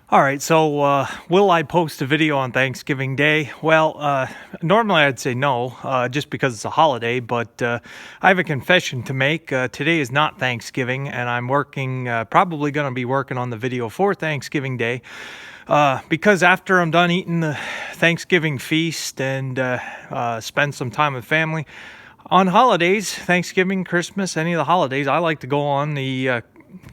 All right, so will I post a video on Thanksgiving Day? Well, normally I'd say no, just because it's a holiday, but I have a confession to make. Today is not Thanksgiving, and I'm working, probably going to be working on the video for Thanksgiving Day. Because after I'm done eating the Thanksgiving feast and spend some time with family, on holidays, Thanksgiving, Christmas, any of the holidays, I like to go on the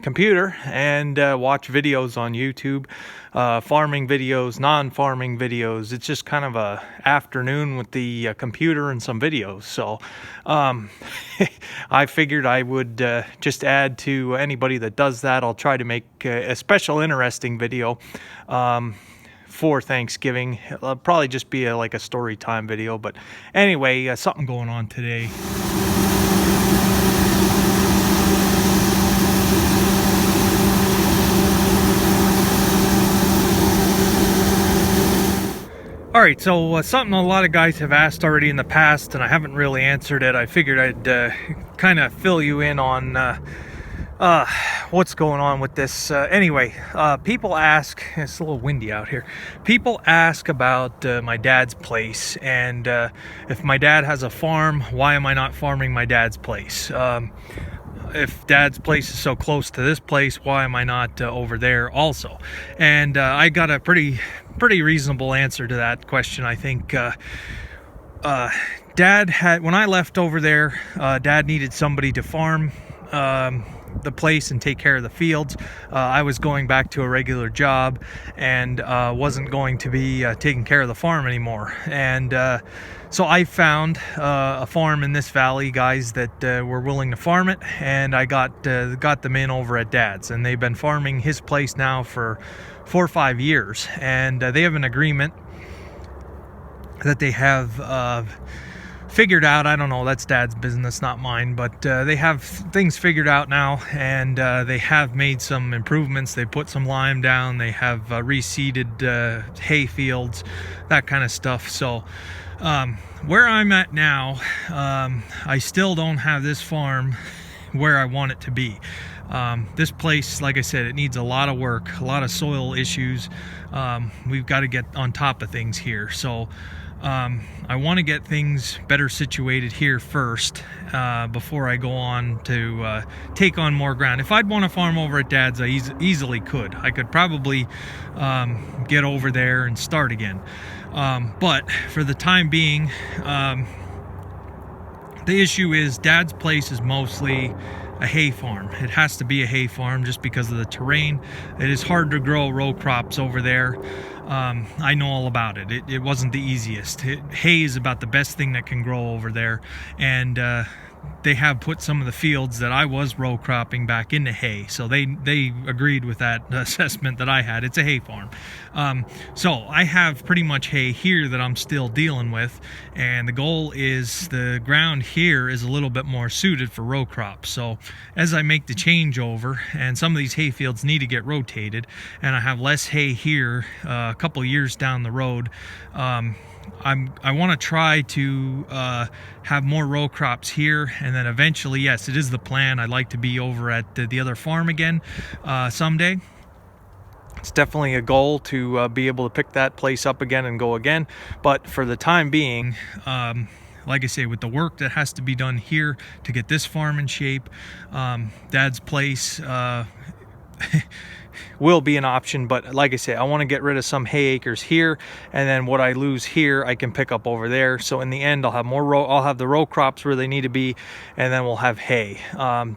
computer and watch videos on YouTube, farming videos, non-farming videos. It's just kind of a afternoon with the computer and some videos. So I figured I would just add to anybody that does that. I'll try to make a special interesting video for Thanksgiving. It'll probably just be like a story time video, but anyway, something going on today. All right, so something a lot of guys have asked already in the past, and I haven't really answered it. I figured I'd kind of fill you in on what's going on with this. Anyway, people ask, it's a little windy out here. People ask about my dad's place, and if my dad has a farm, why am I not farming my dad's place? If dad's place is so close to this place, why am I not over there also? And I got a pretty reasonable answer to that question. I think dad had, when I left over there, dad needed somebody to farm the place and take care of the fields. I was going back to a regular job and wasn't going to be taking care of the farm anymore. And so I found a farm in this valley, guys that were willing to farm it, and I got them in over at dad's, and they've been farming his place now for 4 or 5 years, and they have an agreement that they have figured out. I don't know, that's dad's business, not mine, but they have things figured out now, and they have made some improvements. They put some lime down, they have reseeded hay fields, that kind of stuff. So where I'm at now, I still don't have this farm where I want it to be. This place, like I said, it needs a lot of work, a lot of soil issues. We've got to get on top of things here. So I want to get things better situated here first before I go on to take on more ground. If I'd want to farm over at dad's, I easily could. I could probably get over there and start again. But for the time being, the issue is dad's place is mostly a hay farm. It has to be a hay farm just because of the terrain. It is hard to grow row crops over there. I know all about it. It wasn't the easiest. Hay is about the best thing that can grow over there, and they have put some of the fields that I was row cropping back into hay, so they agreed with that assessment that I had. It's a hay farm. So I have pretty much hay here that I'm still dealing with, and the goal is the ground here is a little bit more suited for row crops. So as I make the changeover, and some of these hay fields need to get rotated, and I have less hay here a couple years down the road, I want to try to have more row crops here, and then eventually, yes, it is the plan. I'd like to be over at the other farm again someday. It's definitely a goal to be able to pick that place up again and go again. But for the time being, like I say, with the work that has to be done here to get this farm in shape, dad's place will be an option. But like I say, I want to get rid of some hay acres here, and then what I lose here I can pick up over there. So in the end, I'll have the row crops where they need to be, and then we'll have hay.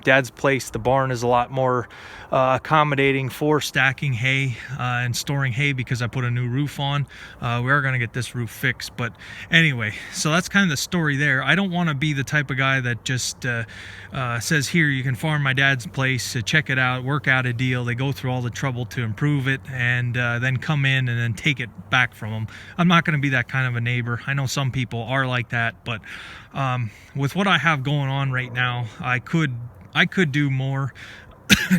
Dad's place, the barn, is a lot more accommodating for stacking hay and storing hay because I put a new roof on. We are going to get this roof fixed, but anyway, so that's kind of the story there. I don't want to be the type of guy that just says, here, you can farm my dad's place, check it out, work out a deal. They go through all the trouble to improve it, and then come in and then take it back from them. I'm not going to be that kind of a neighbor. I know some people are like that, but with what I have going on right now, I could do more.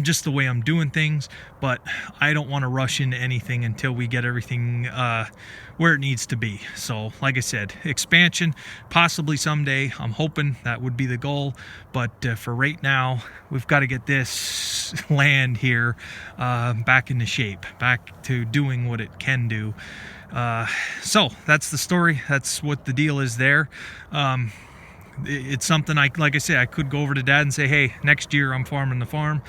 just the way I'm doing things, but I don't want to rush into anything until we get everything where it needs to be. So like I said, expansion possibly someday. I'm hoping that would be the goal, but for right now, we've got to get this land here back into shape, back to doing what it can do. So that's the story. That's what the deal is there. It's something like I say, I could go over to Dad and say, hey, next year I'm farming the farm.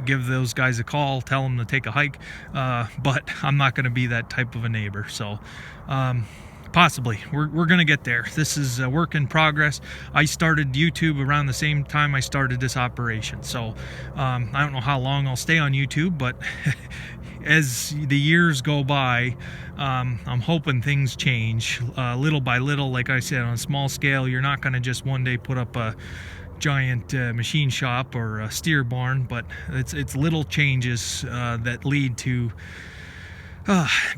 Give those guys a call, tell them to take a hike. But I'm not going to be that type of a neighbor. So possibly we're going to get there. This is a work in progress. I started YouTube around the same time I started this operation. So I don't know how long I'll stay on YouTube, but as the years go by, I'm hoping things change little by little. Like I said, on a small scale, you're not going to just one day put up a giant machine shop or a steer barn, but it's little changes that lead to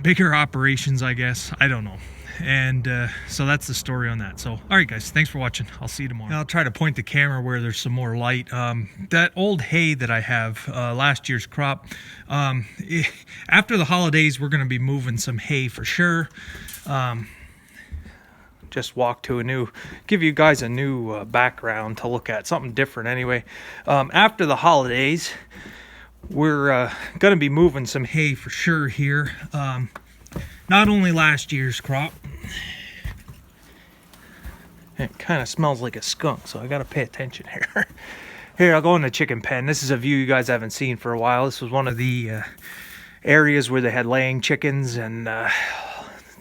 bigger operations, I guess. I don't know. And so that's the story on that. So all right, guys, thanks for watching. I'll see you tomorrow. I'll try to point the camera where there's some more light. That old hay that I have, last year's crop, after the holidays we're going to be moving some hay for sure. Just walk to give you guys a new background to look at, something different anyway. After the holidays we're going to be moving some hay for sure here. Not only last year's crop. It kind of smells like a skunk, so I got to pay attention here. Here, I'll go in the chicken pen. This is a view you guys haven't seen for a while. This was one of the areas where they had laying chickens and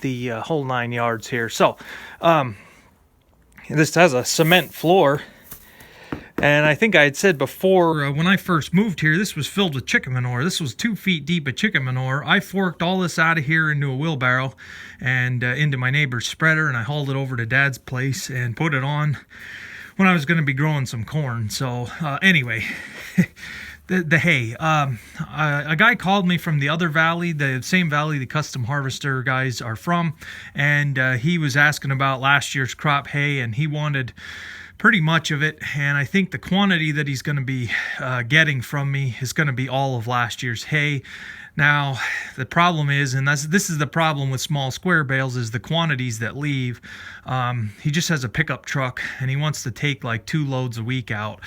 the whole 9 yards here. So this has a cement floor. And I think I had said before, when I first moved here, this was filled with chicken manure. This was 2 feet deep of chicken manure. I forked all this out of here into a wheelbarrow and into my neighbor's spreader, and I hauled it over to Dad's place and put it on when I was going to be growing some corn. So anyway, the hay. A guy called me from the other valley, the same valley the Custom Harvester guys are from, and he was asking about last year's crop hay, and he wanted pretty much of it, and I think the quantity that he's going to be getting from me is going to be all of last year's hay. Now the problem is, and this is the problem with small square bales, is the quantities that leave. He just has a pickup truck and he wants to take like 2 loads a week out.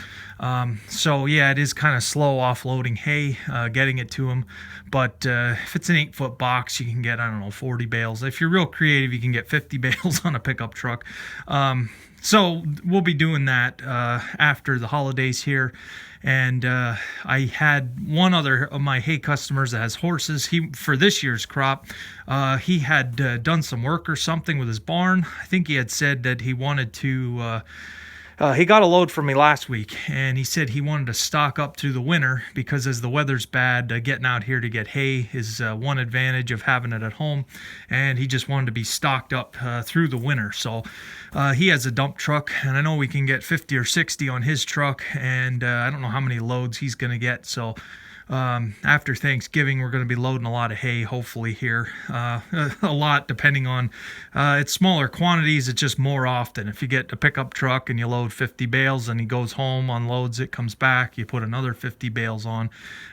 So yeah, it is kind of slow offloading hay, getting it to him. But if it's an 8-foot box, you can get, I don't know, 40 bales. If you're real creative, you can get 50 bales on a pickup truck. So we'll be doing that after the holidays here. And I had one other of my hay customers that has horses. For this year's crop, he had done some work or something with his barn. I think he had said that he wanted to he got a load from me last week, and he said he wanted to stock up through the winter because as the weather's bad, getting out here to get hay is one advantage of having it at home, and he just wanted to be stocked up through the winter. So he has a dump truck, and I know we can get 50 or 60 on his truck, and I don't know how many loads he's going to get. So after Thanksgiving, we're going to be loading a lot of hay, hopefully here. A lot, depending on, it's smaller quantities, it's just more often. If you get a pickup truck and you load 50 bales and he goes home, unloads it, comes back, you put another 50 bales on.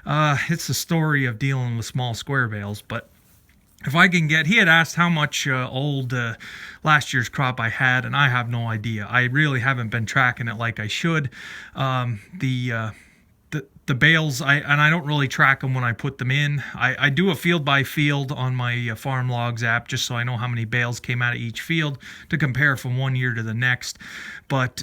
It's the story of dealing with small square bales, but if I can get, he had asked how much old last year's crop I had, and I have no idea. I really haven't been tracking it like I should. The bales, I don't really track them when I put them in. I do a field by field on my Farm Logs app just so I know how many bales came out of each field to compare from one year to the next. But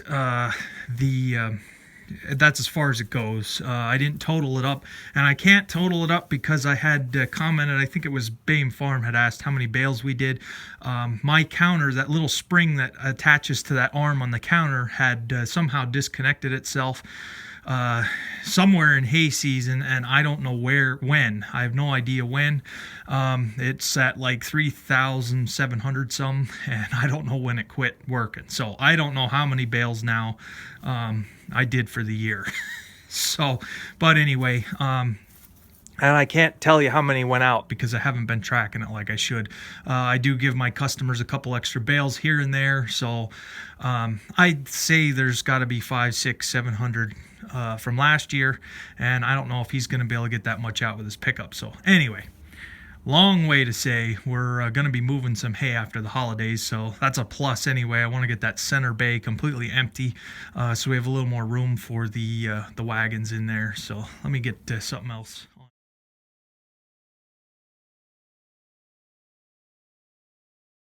that's as far as it goes. I didn't total it up, and I can't total it up because I had commented, I think it was Bame Farm had asked how many bales we did. My counter, that little spring that attaches to that arm on the counter, had somehow disconnected itself somewhere in hay season, and I don't know when. I have no idea when. It's at like 3,700 some, and I don't know when it quit working. So I don't know how many bales now I did for the year. So, but anyway, and I can't tell you how many went out because I haven't been tracking it like I should. I do give my customers a couple extra bales here and there, so I'd say there's got to be 500, 600, 700 from last year, and I don't know if he's going to be able to get that much out with his pickup. So anyway, long way to say we're going to be moving some hay after the holidays, so that's a plus anyway. I want to get that center bay completely empty, so we have a little more room for the wagons in there. So let me get something else.